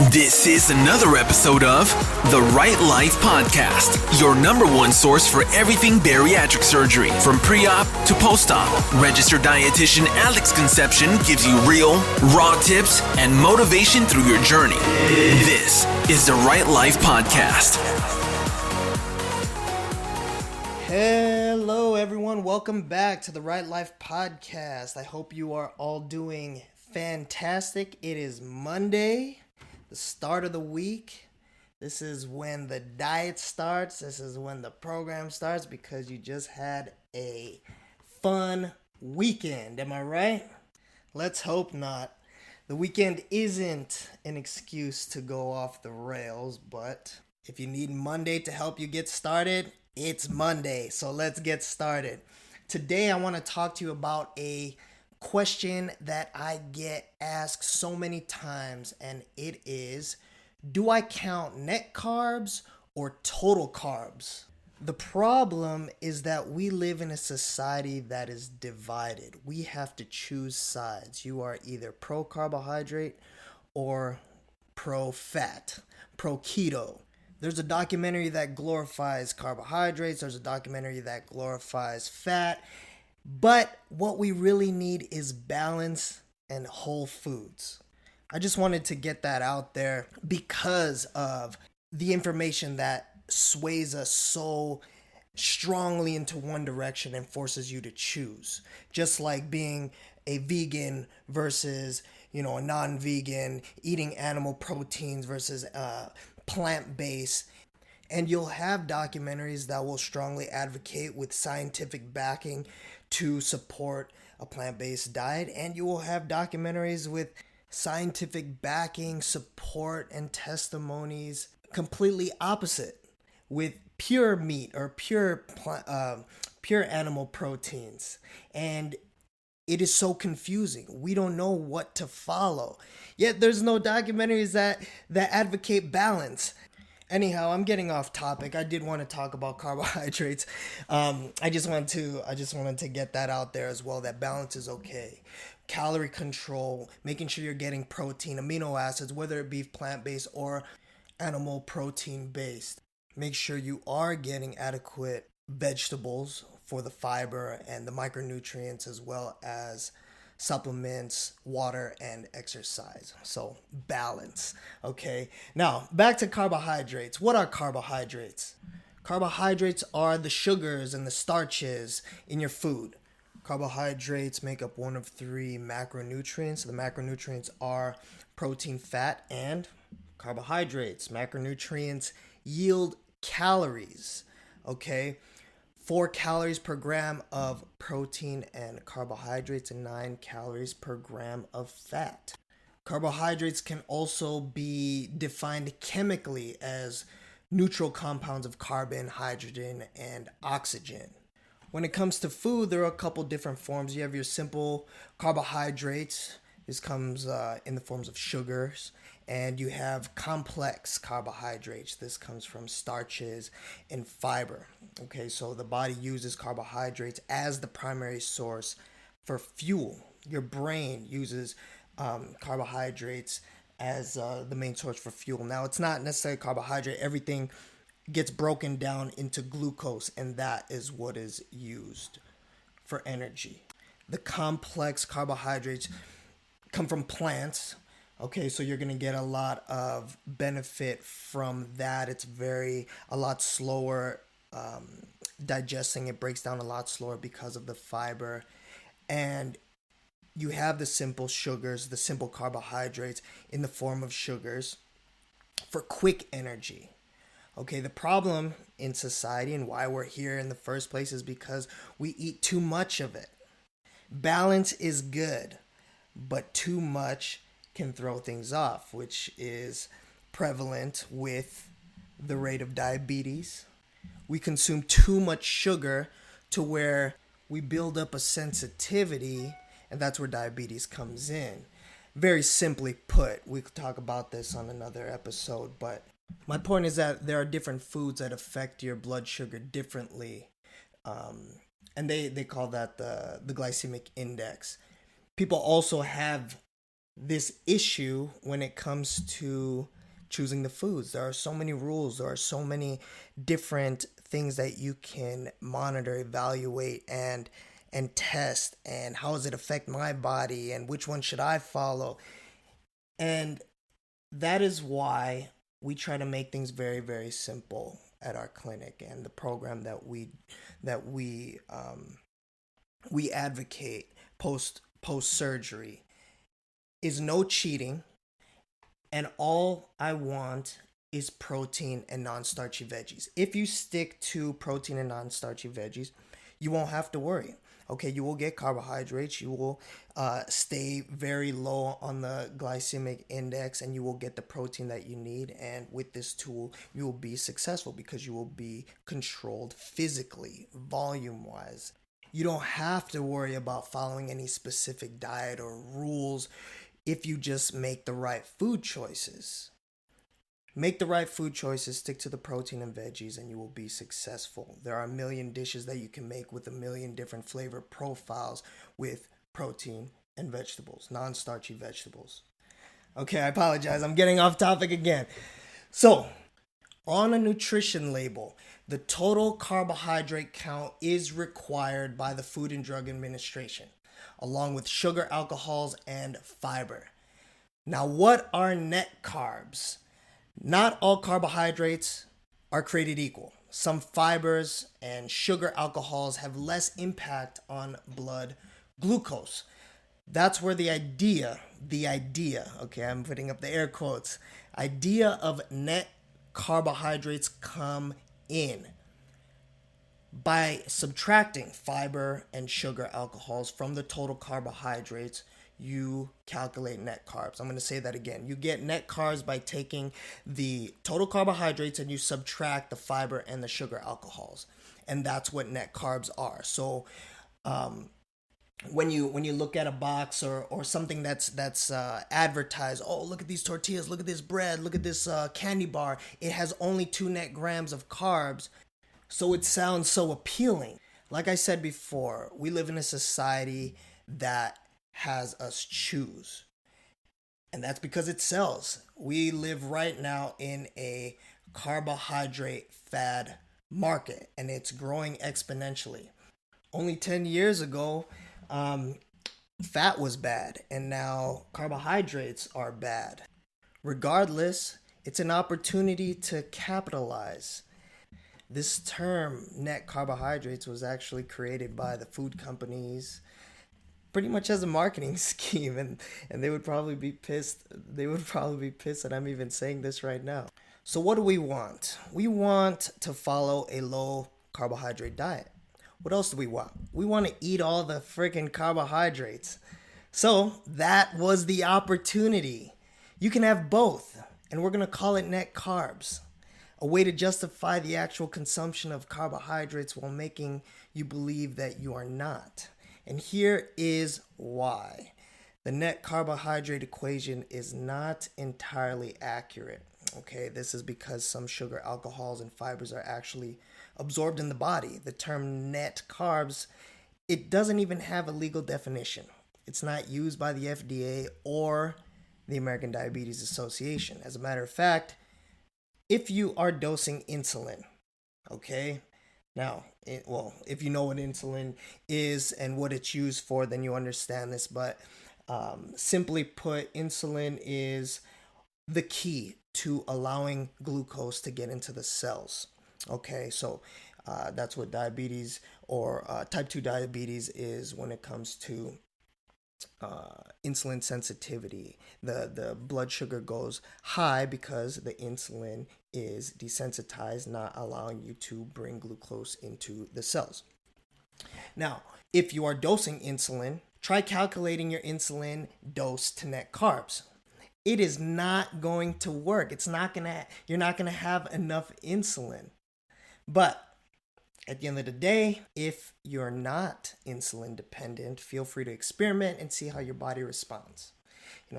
This is another episode of The Right Life Podcast, your number one source for everything bariatric surgery, from pre-op to post-op. Registered dietitian Alex Conception gives you real, raw tips and motivation through your journey. This is The Right Life Podcast. Hello, everyone. Welcome back to The Right Life Podcast. I hope you are all doing fantastic. It is Monday, the start of the week. This is when the diet starts. This is when the program starts because you just had a fun weekend. Am I right? Let's hope not. The weekend isn't an excuse to go off the rails, but if you need Monday to help you get started, it's Monday. So let's get started. Today I want to talk to you about a question that I get asked so many times, and it is, do I count net carbs or total carbs? The problem is that we live in a society that is divided. We have to choose sides. You are either pro-carbohydrate or pro-fat, pro-keto. There's a documentary that glorifies carbohydrates. There's a documentary that glorifies fat. But what we really need is balance and whole foods. I just wanted to get that out there because of the information that sways us so strongly into one direction and forces you to choose. Just like being a vegan versus, a non-vegan, eating animal proteins versus plant-based. And you'll have documentaries that will strongly advocate with scientific backing to support a plant-based diet. And you will have documentaries with scientific backing, support, and testimonies completely opposite, with pure meat or pure animal proteins. And it is so confusing. We don't know what to follow. Yet there's no documentaries that advocate balance. Anyhow, I'm getting off topic. I did want to talk about carbohydrates. I just wanted to get that out there as well, that balance is okay. Calorie control, making sure you're getting protein, amino acids, whether it be plant-based or animal protein-based. Make sure you are getting adequate vegetables for the fiber and the micronutrients, as well as supplements, water, and exercise. So balance, okay? Now, back to carbohydrates. What are carbohydrates? Carbohydrates are the sugars and the starches in your food. Carbohydrates make up one of three macronutrients. The macronutrients are protein, fat, and carbohydrates. Macronutrients yield calories, okay? 4 calories per gram of protein and carbohydrates and 9 calories per gram of fat. Carbohydrates can also be defined chemically as neutral compounds of carbon, hydrogen, and oxygen. When it comes to food, there are a couple different forms. You have your simple carbohydrates. This comes in the forms of sugars. And you have complex carbohydrates. This comes from starches and fiber. Okay, so the body uses carbohydrates as the primary source for fuel. Your brain uses carbohydrates as the main source for fuel. Now, it's not necessarily carbohydrate. Everything gets broken down into glucose, and that is what is used for energy. The complex carbohydrates come from plants. Okay, so you're going to get a lot of benefit from that. It's a lot slower digesting. It breaks down a lot slower because of the fiber. And you have the simple sugars, the simple carbohydrates in the form of sugars for quick energy. Okay, the problem in society and why we're here in the first place is because we eat too much of it. Balance is good, but too much can throw things off, which is prevalent with the rate of diabetes. We consume too much sugar to where we build up a sensitivity, and that's where diabetes comes in. Very simply put, we could talk about this on another episode, but my point is that there are different foods that affect your blood sugar differently, and they call that the glycemic index. People also have this issue when it comes to choosing the foods. There are so many rules, there are so many different things that you can monitor, evaluate, and test, and how does it affect my body, and which one should I follow. And that is why we try to make things very, very simple at our clinic, and the program that we advocate post surgery is no cheating, and all I want is protein and non-starchy veggies. If you stick to protein and non-starchy veggies, you won't have to worry. Okay, you will get carbohydrates, you will stay very low on the glycemic index, and you will get the protein that you need. And with this tool, you will be successful because you will be controlled physically, volume wise. You don't have to worry about following any specific diet or rules if you just make the right food choices. Make the right food choices, stick to the protein and veggies, and you will be successful. There are a million dishes that you can make with a million different flavor profiles with protein and vegetables, non-starchy vegetables. Okay, I apologize. I'm getting off topic again. So, on a nutrition label, the total carbohydrate count is required by the Food and Drug Administration, along with sugar, alcohols, and fiber. Now, what are net carbs? Not all carbohydrates are created equal. Some fibers and sugar alcohols have less impact on blood glucose. That's where the idea, okay, I'm putting up the air quotes, idea of net carbohydrates come in. By subtracting fiber and sugar alcohols from the total carbohydrates, you calculate net carbs. I'm going to say that again. You get net carbs by taking the total carbohydrates and you subtract the fiber and the sugar alcohols. And that's what net carbs are. So when you look at a box or something that's advertised, oh, look at these tortillas, look at this bread, look at this candy bar, it has only 2 net grams of carbs. So it sounds so appealing. Like I said before, we live in a society that has us choose. And that's because it sells. We live right now in a carbohydrate fad market, and it's growing exponentially. Only 10 years ago, fat was bad, and now carbohydrates are bad. Regardless, it's an opportunity to capitalize. This term, net carbohydrates, was actually created by the food companies pretty much as a marketing scheme, and they would probably be pissed. They would probably be pissed that I'm even saying this right now. So what do we want? We want to follow a low carbohydrate diet. What else do we want? We want to eat all the freaking carbohydrates. So that was the opportunity. You can have both, and we're going to call it net carbs. A way to justify the actual consumption of carbohydrates while making you believe that you are not. And here is why. The net carbohydrate equation is not entirely accurate. Okay, this is because some sugar, alcohols, and fibers are actually absorbed in the body. The term net carbs, it doesn't even have a legal definition. It's not used by the FDA or the American Diabetes Association. As a matter of fact, if you are dosing insulin, okay, now, if you know what insulin is and what it's used for, then you understand this. But simply put, insulin is the key to allowing glucose to get into the cells. Okay, so that's what diabetes or type 2 diabetes is when it comes to insulin sensitivity. The blood sugar goes high because the insulin is desensitized, not allowing you to bring glucose into the cells. Now, if you are dosing insulin, try calculating your insulin dose to net carbs. It is not going to work. You're not gonna have enough insulin. But at the end of the day, if you're not insulin dependent, feel free to experiment and see how your body responds.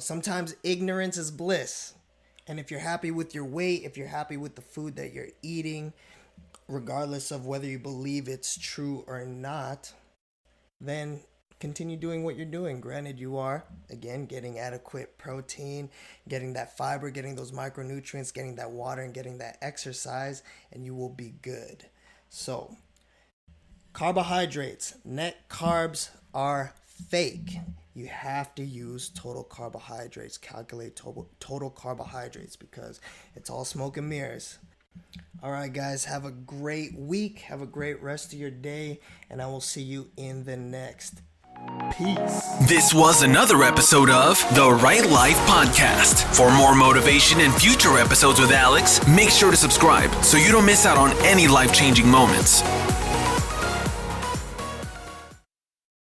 Sometimes ignorance is bliss. And if you're happy with your weight, if you're happy with the food that you're eating, regardless of whether you believe it's true or not, then continue doing what you're doing. Granted, you are, again, getting adequate protein, getting that fiber, getting those micronutrients, getting that water, and getting that exercise, and you will be good. So, carbohydrates, net carbs are fake. You have to use total carbohydrates, calculate total carbohydrates, because it's all smoke and mirrors. All right, guys, have a great week. Have a great rest of your day, and I will see you in the next. Peace. This was another episode of The Right Life Podcast. For more motivation and future episodes with Alex, make sure to subscribe so you don't miss out on any life-changing moments.